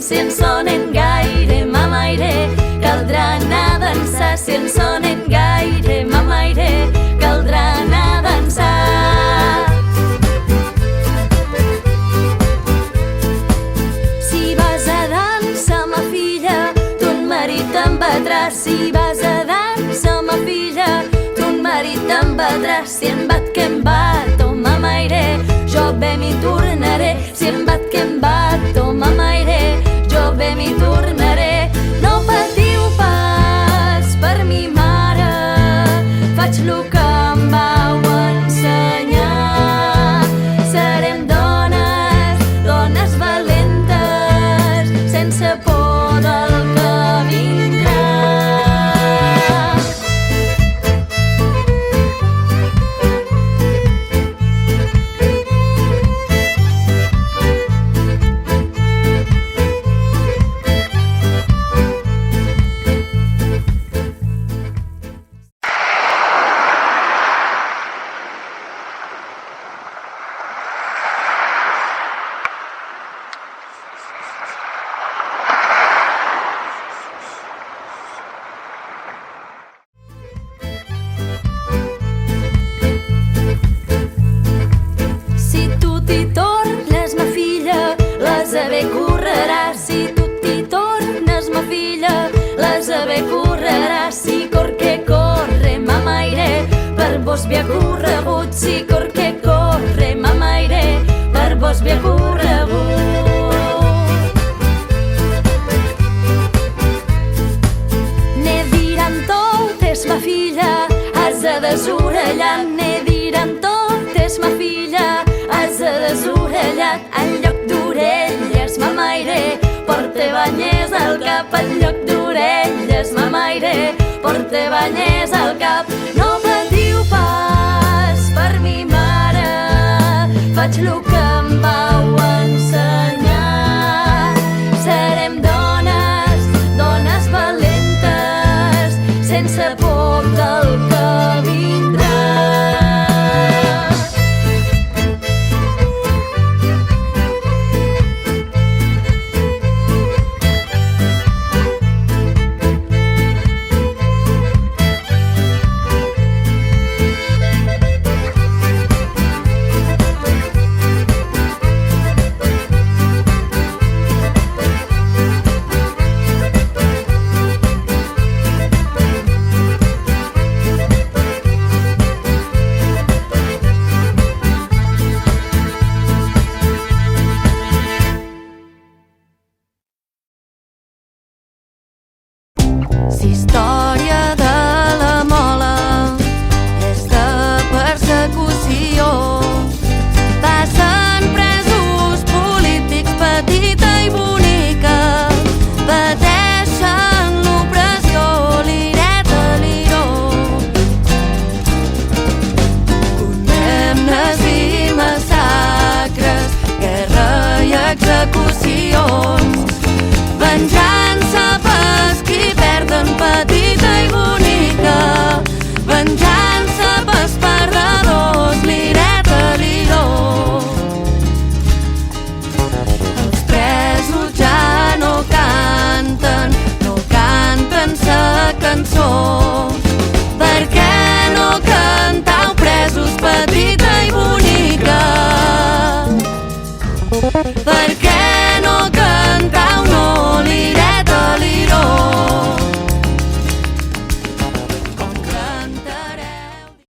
Si en sonen gaire, mamaire, caldrà anar a dansar. Si en sonen gaire, mamaire, caldrà anar a dansar. Si vas a dansar, ma filla, ton marit te'n batràs. Si vas a dansar, ma filla, ton marit te'n batràs. Si em bat que em bat, oh mamaire, jo bé m'hi tornaré. Si em bat que em bat, oh mamaire, jo bé m'hi tornaré. No patiu pas per mi mare, faig lo que em vau ensenyar. Serem dones, dones valentes, sense por del que vindrà. Correràs, si tu t'hi tornes, ma filla, les a bé correràs. Si cor que corre, mamaire, per vos havia corregut. Si cor que corre, mamaire, per vos havia corregut. Ne diran totes, ma filla, has de desorellar. Ne diran totes, ma filla, has de desorellar. En lloc d'orelles, mamaire, porte banyes al cap. En lloc d'orelles, mamaire, porte banyes al cap. No patiu pas per mi mare, faig lo que em vau ensenyar. Serem dones, dones valentes, sense por del que vindrà. Si història de la mola és de persecució, passen presos polítics, petita i bonica, pateixen l'opressió, l'ireta, l'iró. Condemnes i massacres, guerra i execucions, venjança pels qui perden, petita i bonica.